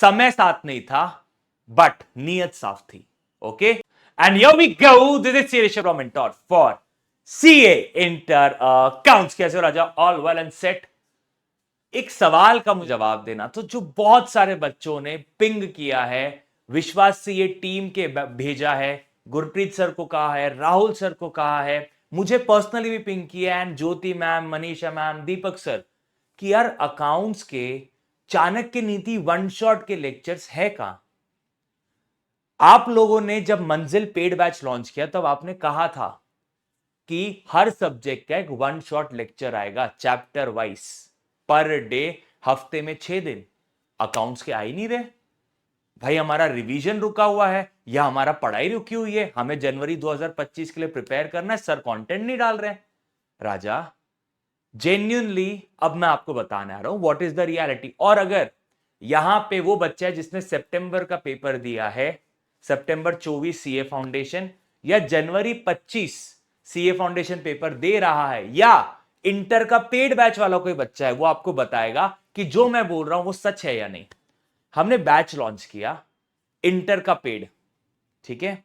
समय साथ नहीं था बट नीयत साफ थी. Okay, and here we go. This is series from mentor for CA inter accounts. कैसे हो राजा? All well and set. एक सवाल का मुझे जवाब देना, तो जो बहुत सारे बच्चों ने पिंग किया है, विश्वास से ये टीम के भेजा है, गुरप्रीत सर को कहा है, राहुल सर को कहा है, मुझे पर्सनली भी पिंग किया है, and Jyoti ma'am, Manisha ma'am, Deepak sir, कि यार अकाउंट्स के चाणक्य नीति वन शॉट के लेक्चर्स है कहां. आप लोगों ने जब मंजिल पेड बैच लॉन्च किया तब आपने कहा था कि हर सब्जेक्ट का एक वन शॉट लेक्चर आएगा चैप्टर वाइज पर डे, हफ्ते में 6 दिन. अकाउंट्स के आ ही नहीं रहे भाई. हमारा रिवीजन रुका हुआ है या हमारा पढ़ाई रुकी हुई है. हमें जनवरी 2025 के लिए प्रिपेयर करना है, सर कंटेंट नहीं डाल रहे हैं. राजा जेन्युइनली अब मैं आपको बताने आ रहा हूं व्हाट इज द रियलिटी. और अगर यहां पे वो बच्चा है जिसने सितंबर का पेपर दिया है, सितंबर 24 सीए फाउंडेशन, या जनवरी 25 सीए फाउंडेशन पेपर दे रहा है, या इंटर का पेड बैच वाला कोई बच्चा है, वो आपको बताएगा कि जो मैं बोल रहा हूं वो सच है या नहीं. हमने बैच लॉन्च किया इंटर का पेड, ठीक है,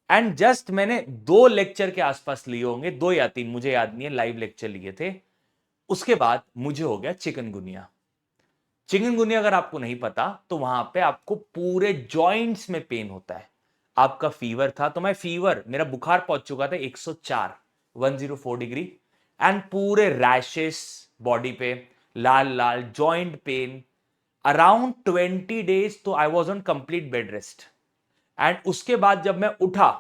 एंड जस्ट मैंने 2 लेक्चर के आसपास लिए होंगे, 2 या 3, मुझे याद नहीं है, लाइव लेक्चर लिए थे. उसके बाद मुझे हो गया चिकनगुनिया. चिकनगुनिया अगर आपको नहीं पता तो वहां पे आपको पूरे जॉइंट्स में पेन होता है. आपका फीवर था, तो मैं फीवर, मेरा बुखार पहुंच चुका था 104, 104 डिग्री, एंड पूरे रैशेस बॉडी पे, लाल लाल जॉइंट पेन अराउंड 20 डेज. तो I was on complete bed rest. And उसके बाद जब मैं उठा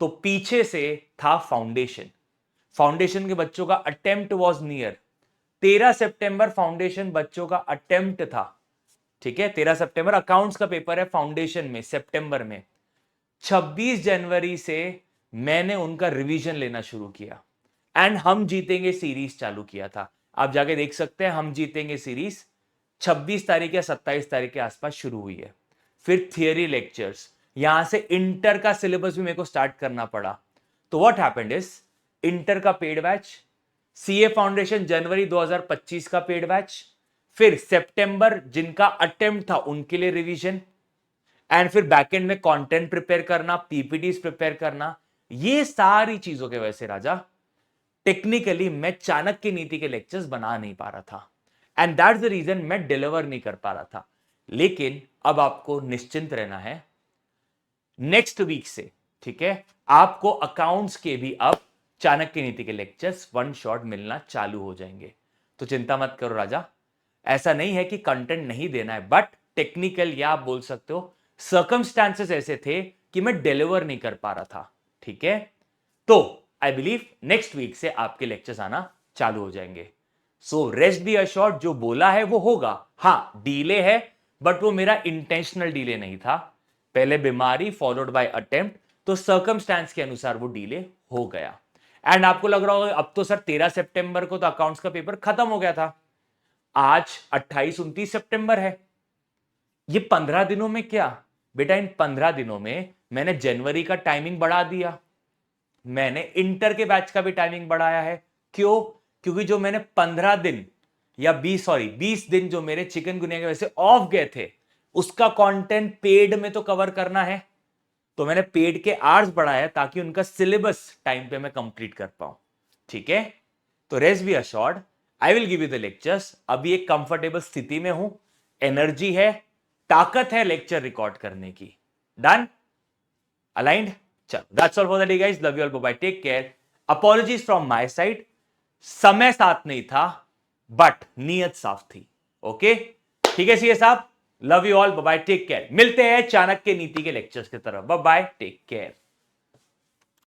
तो पीछे से था फाउंडेशन. फाउंडेशन के बच्चों का attempt was near. 13 September foundation बच्चों का अटेम्प्ट था, ठीक है. 13 सितंबर अकाउंट्स का पेपर है फाउंडेशन में सितंबर में. 26 जनवरी से मैंने उनका रिवीजन लेना शुरू किया एंड हम जीतेंगे सीरीज चालू किया था. आप जाके देख सकते हैं, हम जीतेंगे सीरीज 26 तारीख या 27 तारीख के आसपास शुरू हुई है. फिर थियरी लेक्चर्स, यहां से इंटर का सिलेबस भी मेरे को स्टार्ट करना पड़ा. तो व्हाट हैपेंड इज, इंटर का पेड बैच, सीए फाउंडेशन जनवरी 2025 का पेड बैच, फिर सितंबर जिनका अटेम्प्ट था उनके लिए रिवीजन, एंड फिर बैकएंड में कंटेंट प्रिपेयर करना, पीपीटीज प्रिपेयर करना. ये सारी चीजों के वजह से राजा टेक्निकली मैं चाणक्य नीति के लेक्चर्स बना नहीं पा रहा था, एंड दैट्स द रीजन मैं डिलीवर नहीं कर पा रहा था. लेकिन अब आपको निश्चिंत रहना है, नेक्स्ट वीक से, ठीक है, आपको अकाउंट्स के भी अब चाणक्य नीति के लेक्चर्स वन शॉट मिलना चालू हो जाएंगे. तो चिंता मत करो राजा, ऐसा नहीं है कि कंटेंट नहीं देना है, बट टेक्निकल या आप बोल सकते हो सर्कमस्टांसेस ऐसे थे कि मैं डिलीवर नहीं कर पा रहा था, ठीक है. तो आई बिलीव नेक्स्ट वीक से आपके लेक्चर्स आना चालू हो जाएंगे. सो रेस्ट बी अश्योर्ड, जो बोला है वो होगा. हां डिले है, बट वो मेरा इंटेंशनल डिले नहीं था. पहले बीमारी फॉलोड बाय अटेम्प्ट, तो सर्कमस्टांस के अनुसार वो डिले हो गया. एंड आपको लग रहा होगा अब तो सर 13 सितंबर को तो अकाउंट्स का पेपर खत्म हो गया था. आज 28-29 सितंबर है. ये 15 दिनों में क्या बेटा, इन 15 दिनों में मैंने जनवरी का टाइमिंग बढ़ा दिया, मैंने इंटर के बैच का भी टाइमिंग बढ़ाया है. क्यों? क्योंकि जो मैंने 15 दिन या 20 दिन जो मेरे चिकनगुनिया की वजह से ऑफ गए थे, उसका कंटेंट पेड में तो कवर करना है. तो मैंने पेड के आवर्स बढ़ाया ताकि उनका सिलेबस टाइम पे मैं कंप्लीट कर पाऊं, ठीक है. तो rest B assured, I will give you the lectures. अभी एक कंफर्टेबल स्थिति में हूं, एनर्जी है, ताकत है लेक्चर रिकॉर्ड करने की. डन? अलाइंड? चलो, that's all for the day guys. Love you all, bye, take care. Apologies from my side. समय साथ नहीं था बट नीयत साफ थी. ओके, ठीक है सीए साहब. Love you all, bye, take care. मिलते हैं चाणक्य नीति के लेक्चर्स की तरफ. Bye, take care.